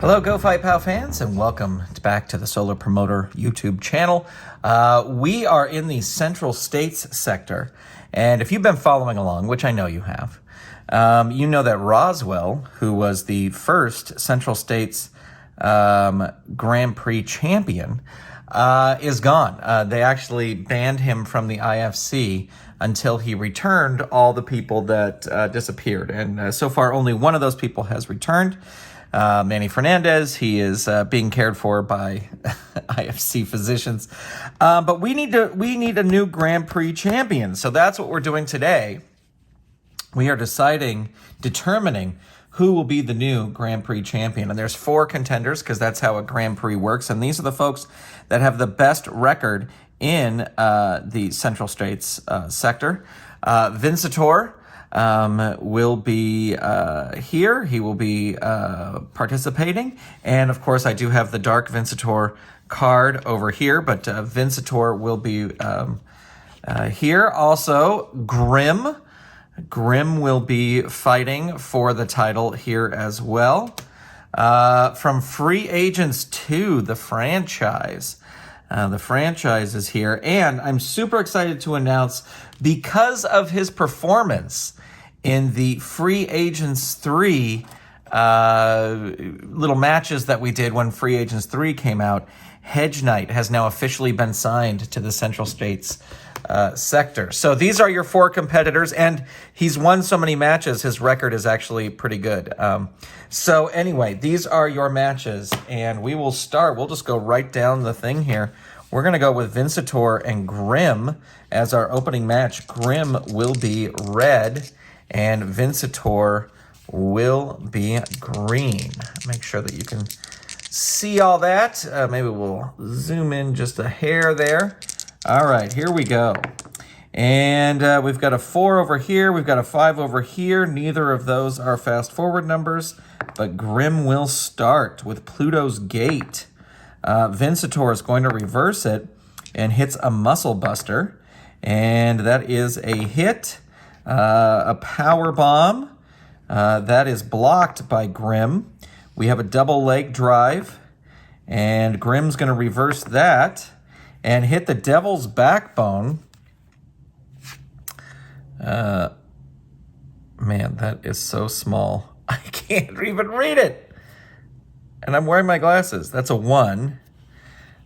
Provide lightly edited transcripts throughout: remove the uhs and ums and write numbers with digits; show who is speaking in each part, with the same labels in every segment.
Speaker 1: Hello, Go Fight Pow fans, and welcome back to the Solar Promoter YouTube channel. We are in the Central States sector, and if you've been following along, which I know you have, you know that Roswell, who was the first Central States Grand Prix champion, is gone. They actually banned him from the IFC until he returned all the people that disappeared. And so far, only one of those people has returned. Manny Fernandez, he is being cared for by IFC physicians. But we need a new Grand Prix champion. So that's what we're doing today. We are determining who will be the new Grand Prix champion. And there's 4 contenders because that's how a Grand Prix works. And these are the folks that have the best record in the Central States sector. Vincitor will be here. He will be participating. And of course, I do have the Dark Vincitor card over here, but Vincitor will be here. Also, Grim. Grim will be fighting for the title here as well. From Free Agents 2, the franchise. The franchise is here, and I'm super excited to announce, because of his performance in the Free Agents 3 little matches that we did when Free Agents 3 came out, Hedge Knight has now officially been signed to the Central States sector. So these are your 4 competitors, and he's won so many matches, his record is actually pretty good. So anyway, these are your matches, and we will start. We'll just go right down the thing here. We're going to go with Vincitor and Grim as our opening match. Grim will be red, and Vincitor will be green. Make sure that you can see all that. Maybe we'll zoom in just a hair there. All right, here we go. And we've got a 4 over here. We've got a 5 over here. Neither of those are fast forward numbers, but Grim will start with Pluto's Gate. Vincitor is going to reverse it and hits a Muscle Buster. And that is a hit. A Power Bomb. That is blocked by Grim. We have a double leg drive. And Grim's going to reverse that and hit the Devil's Backbone. Man, that is so small. I can't even read it. And I'm wearing my glasses. That's a 1.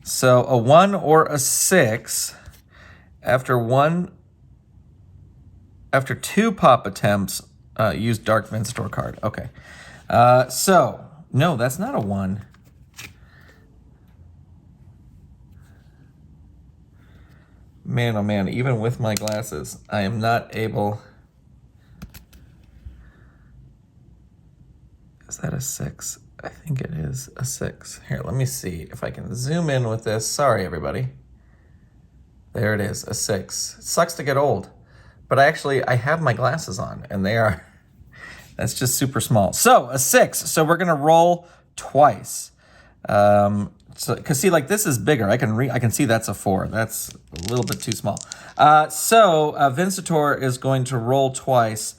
Speaker 1: So a 1 or a 6 after 2 pop attempts, use Dark Vincitor card. Okay. So, no, that's not a 1. Man, oh man, even with my glasses, I am not able... Is that a 6? I think it is a 6. Here, let me see if I can zoom in with this. Sorry, everybody. There it is, a 6. It sucks to get old, but I have my glasses on, and they are... That's just super small. So, a 6. So we're going to roll twice. Because see, like, this is bigger. I can see that's a 4. That's a little bit too small. So Vincitor is going to roll twice,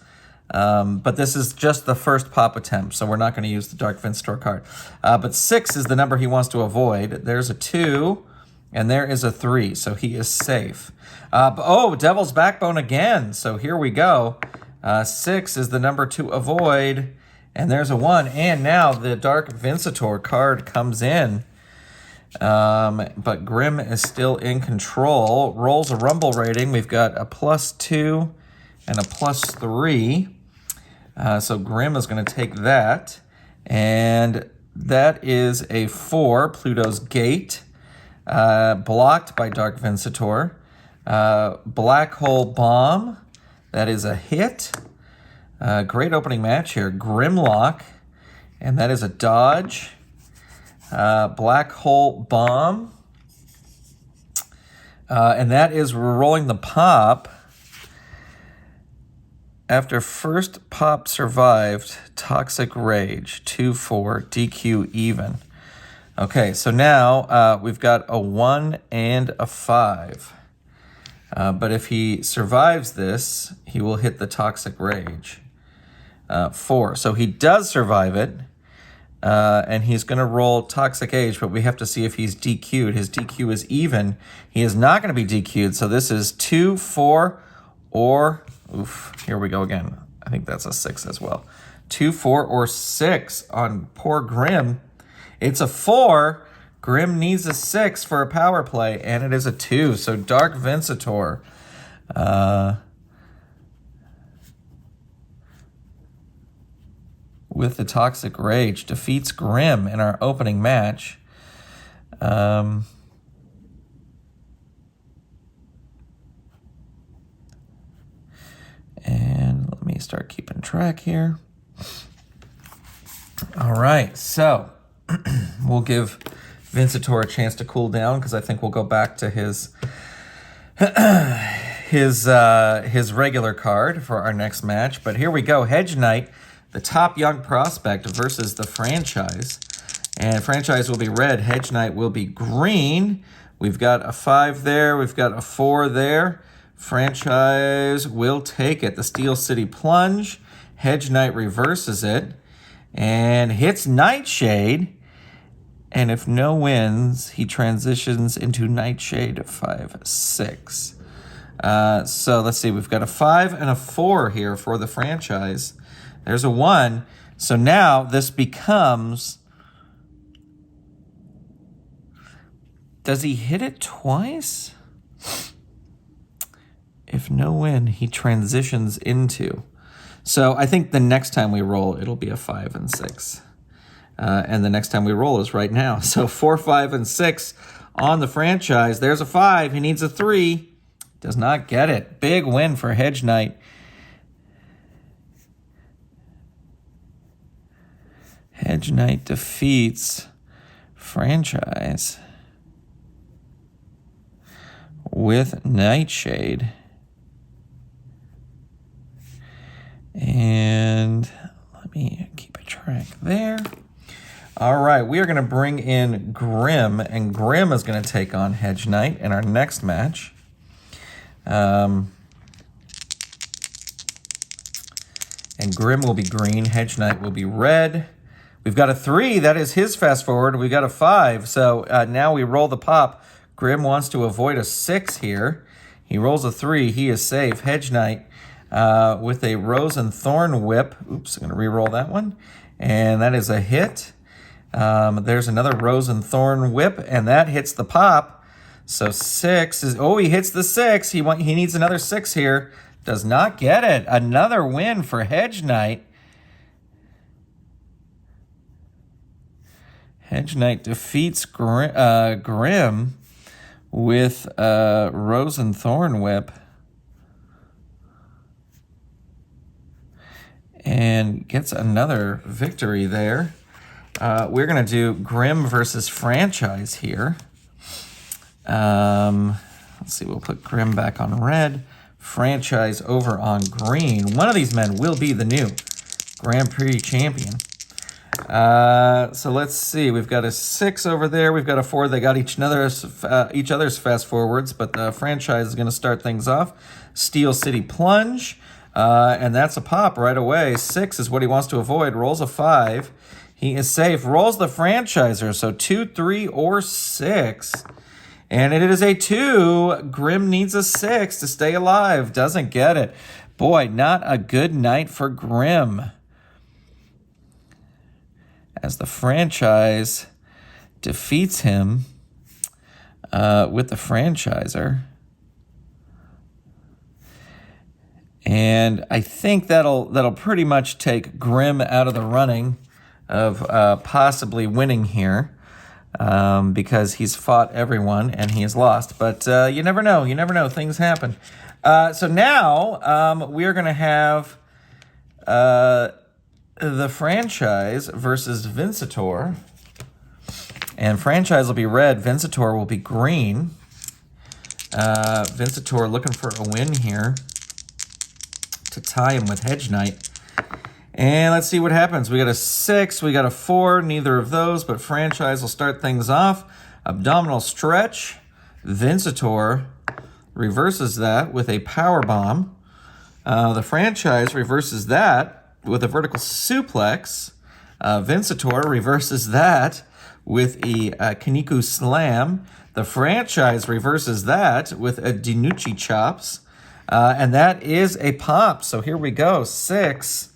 Speaker 1: but this is just the first pop attempt, so we're not going to use the Dark Vincitor card. But 6 is the number he wants to avoid. There's a 2, and there is a 3, so he is safe. Devil's Backbone again. So here we go. 6 is the number to avoid, and there's a 1. And now the Dark Vincitor card comes in. But Grim is still in control. Rolls a Rumble rating. We've got a +2 and a +3. So Grim is going to take that. And that is a 4, Pluto's Gate. Blocked by Dark Vincitor. Black Hole Bomb. That is a hit. Great opening match here. Grimlock. And that is a dodge. Black Hole Bomb. And that is rolling the pop. After first pop survived, Toxic Rage, 2-4, DQ even. Okay, so now we've got a 1 and a 5. But if he survives this, he will hit the Toxic Rage. 4. So he does survive it. And he's going to roll Toxic Age, but we have to see if he's DQ'd. His DQ is even. He is not going to be DQ'd, so this is 2, 4, or... Oof, here we go again. I think that's a 6 as well. 2, 4, or 6 on poor Grim. It's a 4. Grim needs a 6 for a power play, and it is a 2. So Dark Vincitor... with the Toxic Rage, defeats Grim in our opening match. And let me start keeping track here. All right, so we'll give Vincitor a chance to cool down because I think we'll go back to his his regular card for our next match. But here we go, Hedge Knight, the top young prospect versus the Franchise. And Franchise will be red, Hedge Knight will be green. We've got a 5 there, we've got a 4 there. Franchise will take it. The Steel City Plunge. Hedge Knight reverses it and hits Nightshade. And if no wins, he transitions into Nightshade 5, 6. So let's see, we've got a 5 and a 4 here for the Franchise. There's a 1. So now this becomes... Does he hit it twice? If no win, he transitions into... So I think the next time we roll, it'll be a 5 and 6. And the next time we roll is right now. So 4, 5, and 6 on the Franchise. There's a 5. He needs a 3. Does not get it. Big win for Hedge Knight. Hedge Knight defeats Franchise with Nightshade. And let me keep a track there. All right, we are going to bring in Grim, and Grim is going to take on Hedge Knight in our next match. And Grim will be green, Hedge Knight will be red. We've got a 3, that is his fast forward. We got a 5, so now we roll the pop. Grim wants to avoid a 6 here. He rolls a 3, he is safe. Hedge Knight with a Rose and Thorn Whip. Oops, I'm going to re-roll that one. And that is a hit. There's another Rose and Thorn Whip, and that hits the pop. So 6 is... Oh, he hits the 6. He needs another 6 here. Does not get it. Another win for Hedge Knight. Hedge Knight defeats Grim with Rose and Thorn Whip. And gets another victory there. We're going to do Grim versus Franchise here. Let's see, we'll put Grim back on red. Franchise over on green. One of these men will be the new Grand Prix champion. So let's see. We've got a 6 over there. We've got a 4. They got each other's fast forwards, but the Franchise is going to start things off. Steel City Plunge, and that's a pop right away. 6 is what he wants to avoid. Rolls a 5. He is safe. Rolls the Franchiser, so 2, 3, or 6. And it is a 2. Grim needs a 6 to stay alive. Doesn't get it. Boy, not a good night for Grim. As the Franchise defeats him with the Franchiser. And I think that'll pretty much take Grim out of the running of possibly winning here. Because he's fought everyone and he has lost. But you never know. You never know. Things happen. So now we are going to have the Franchise versus Vincitor. And Franchise will be red. Vincitor will be green. Vincitor looking for a win here to tie him with Hedge Knight. And let's see what happens. We got a 6, we got a 4, neither of those, but Franchise will start things off. Abdominal stretch. Vincitor reverses that with a power bomb. The Franchise reverses that with a vertical suplex. Vincitor reverses that with a Kiniku Slam. The franchise reverses that with a Dinucci Chops. And that is a pop. So here we go, 6.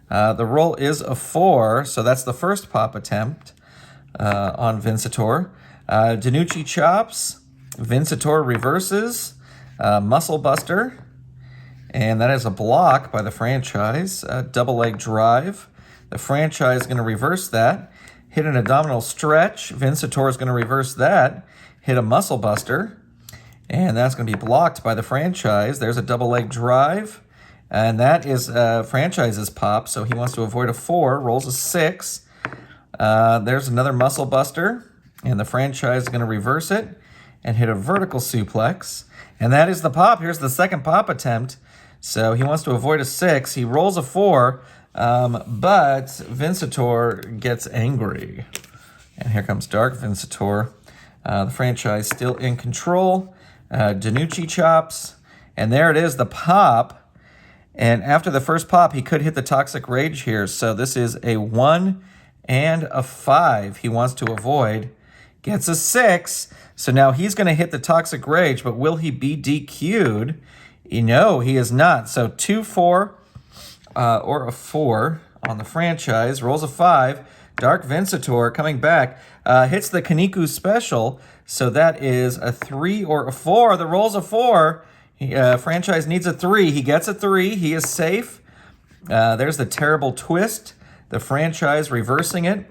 Speaker 1: The roll is a 4, so that's the first pop attempt on Vincitor. Dinucci Chops, Vincitor reverses, Muscle Buster, and that is a block by the franchise. Double leg drive. The franchise is going to reverse that. Hit an abdominal stretch. Vincitor is going to reverse that. Hit a Muscle Buster, and that's going to be blocked by the franchise. There's a double leg drive, and that is franchise's pop, so he wants to avoid a 4, rolls a 6. There's another Muscle Buster, and the franchise is going to reverse it and hit a vertical suplex, and that is the pop. Here's the second pop attempt, so he wants to avoid a 6. He rolls a 4, but Vincitor gets angry, and here comes Dark Vincitor. The franchise still in control. Dinucci Chops, and there it is, the pop. And after the first pop, he could hit the Toxic Rage here. So this is a 1 and a 5 he wants to avoid. Gets a 6. So now he's going to hit the Toxic Rage, but will he be DQ'd? No, he is not. So 2, 4, or a 4 on the franchise. Rolls a 5. Dark Vincitor coming back. Hits the Kiniku Special. So that is a 3 or a 4. The roll's a 4. Franchise needs a 3. He gets a 3. He is safe. There's the terrible twist. The franchise reversing it.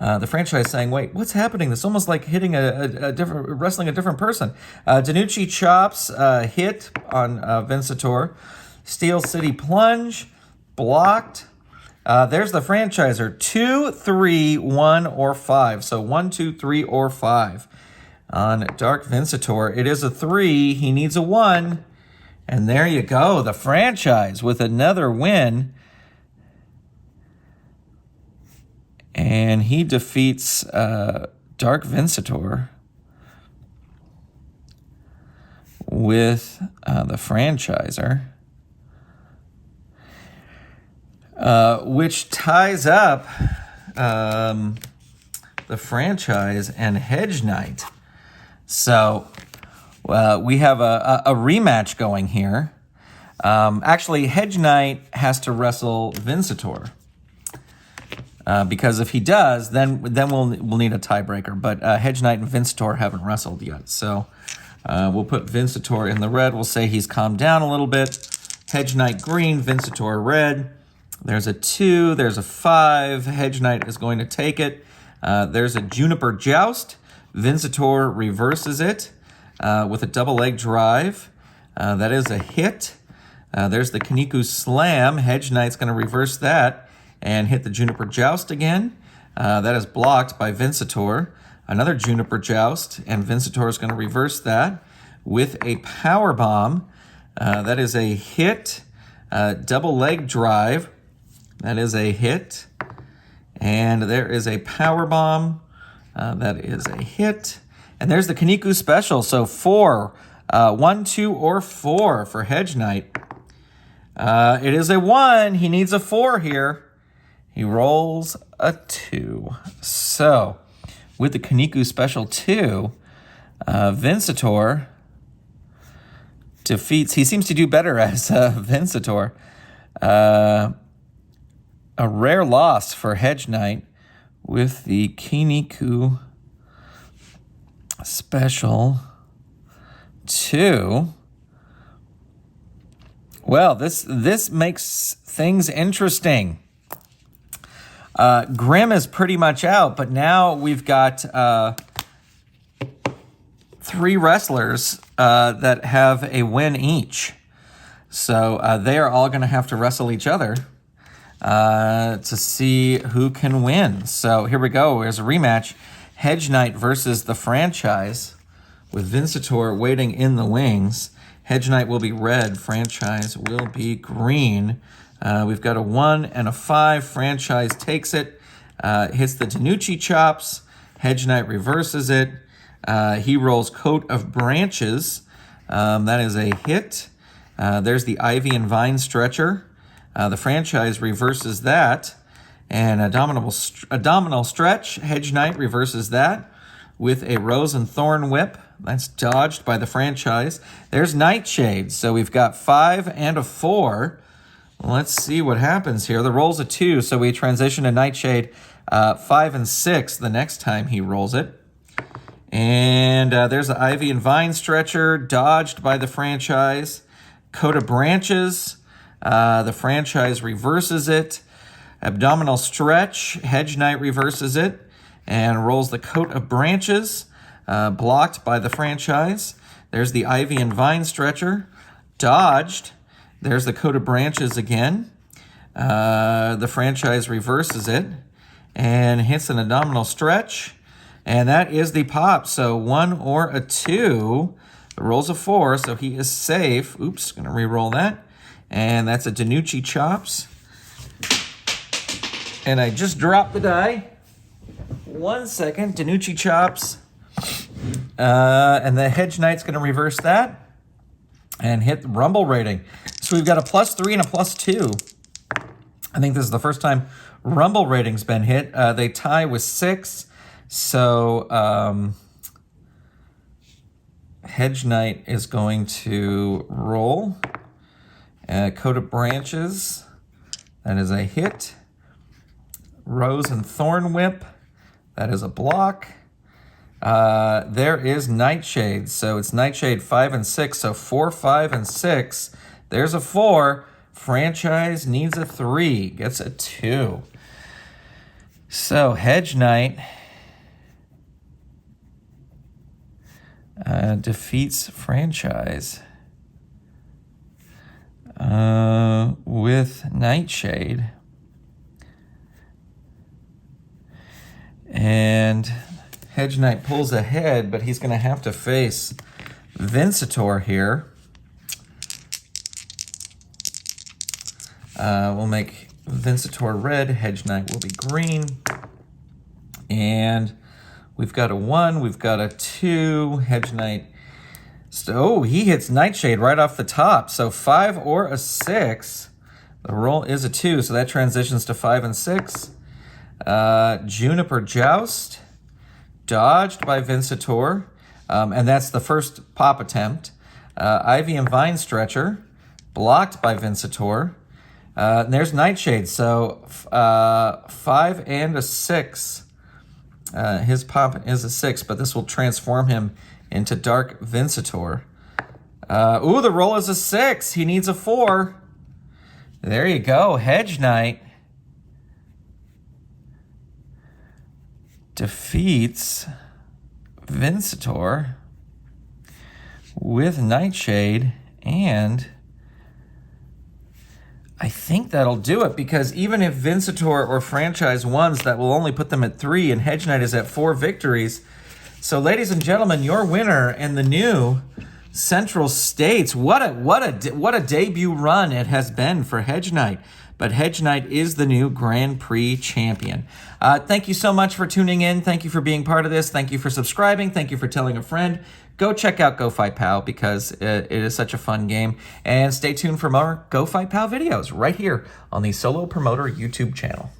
Speaker 1: The franchise saying, wait, what's happening? This is almost like hitting wrestling a different person. Dinucci Chops hit on Vincitor. Steel City Plunge. Blocked. There's the franchiser. 2, 3, 1, or 5. So 1, 2, 3, or 5 on Dark Vincitor. It is a 3. He needs a 1. And there you go. The franchise with another win. And he defeats Dark Vincitor with the franchiser. Which ties up the franchise and Hedge Knight. So we have a rematch going here. Actually, Hedge Knight has to wrestle Vincitor. Because if he does, then we'll need a tiebreaker. But Hedge Knight and Vincitor haven't wrestled yet. So we'll put Vincitor in the red. We'll say he's calmed down a little bit. Hedge Knight green, Vincitor red. There's a 2, there's a 5. Hedge Knight is going to take it. There's a Juniper Joust. Vincitor reverses it with a double leg drive. That is a hit. There's the Kiniku Slam. Hedge Knight's going to reverse that and hit the Juniper Joust again. That is blocked by Vincitor. Another Juniper Joust, and Vincitor is going to reverse that with a Power Bomb. That is a hit. Double leg drive. That is a hit. And there is a Power Bomb. That is a hit. And there's the Kiniku Special. So 4, 1, 2, or 4 for Hedge Knight. It is a 1. He needs a 4 here. He rolls a 2. So with the Kiniku Special 2, Vincitor defeats. He seems to do better as Vincitor. A rare loss for Hedge Knight with the Kiniku Special 2. Well, this makes things interesting. Grimm is pretty much out, but now we've got 3 wrestlers that have a win each. So they are all going to have to wrestle each other to see who can win. So here we go. There's a rematch. Hedge Knight versus the franchise with Vincitor waiting in the wings. Hedge Knight will be red. Franchise will be green. We've got a 1 and a 5. Franchise takes it. Hits the Dinucci Chops. Hedge Knight reverses it. He rolls Coat of Branches. That is a hit. There's the Ivy and Vine Stretcher. The franchise reverses that. And abdominal stretch. Hedge Knight reverses that with a Rose and Thorn Whip. That's dodged by the franchise. There's Nightshade. So we've got 5 and a 4. Let's see what happens here. The roll's a 2, so we transition to Nightshade 5 and 6 the next time he rolls it. And there's the Ivy and Vine Stretcher, dodged by the franchise. Coat of Branches, the franchise reverses it. Abdominal Stretch, Hedge Knight reverses it and rolls the Coat of Branches, blocked by the franchise. There's the Ivy and Vine Stretcher, dodged. There's the Coat of Branches again. The franchise reverses it and hits an abdominal stretch. And that is the pop. So 1 or a 2. The roll's a 4, so he is safe. Oops, going to re-roll that. And that's a Danucci Chops. And I just dropped the die. 1 second, Danucci Chops. And the Hedge Knight's going to reverse that and hit the Rumble rating. So we've got a +3 and a +2. I think this is the first time Rumble rating's been hit. They tie with 6. So Hedge Knight is going to roll. Coat of Branches. That is a hit. Rose and Thorn Whip. That is a block. There is Nightshade. So it's Nightshade 5 and 6. So 4, 5, and 6. There's a 4. Franchise needs a 3. Gets a 2. So Hedge Knight defeats franchise with Nightshade. And Hedge Knight pulls ahead, but he's going to have to face Vincitor here. We'll make Vincitor red. Hedge Knight will be green. And we've got a 1. We've got a 2. Hedge Knight. Oh, he hits Nightshade right off the top. So 5 or a 6. The roll is a 2, so that transitions to 5 and 6. Juniper Joust, dodged by Vincitor, and that's the first pop attempt. Ivy and Vine Stretcher, blocked by Vincitor. And there's Nightshade, so 5 and a 6. His pop is a 6, but this will transform him into Dark Vincitor. Ooh, the roll is a 6. He needs a 4. There you go, Hedge Knight defeats Vincitor with Nightshade, and I think that'll do it, because even if Vincitor or franchise wins, that will only put them at 3, and Hedge Knight is at 4 victories. So, ladies and gentlemen, your winner in the new Central States. What a debut run it has been for Hedge Knight. But Hedge Knight is the new Grand Prix champion. Thank you so much for tuning in. Thank you for being part of this. Thank you for subscribing. Thank you for telling a friend. Go check out Go.FIGHT.POW because it is such a fun game. And stay tuned for more Go.FIGHT.POW videos right here on the Solo Promoter YouTube channel.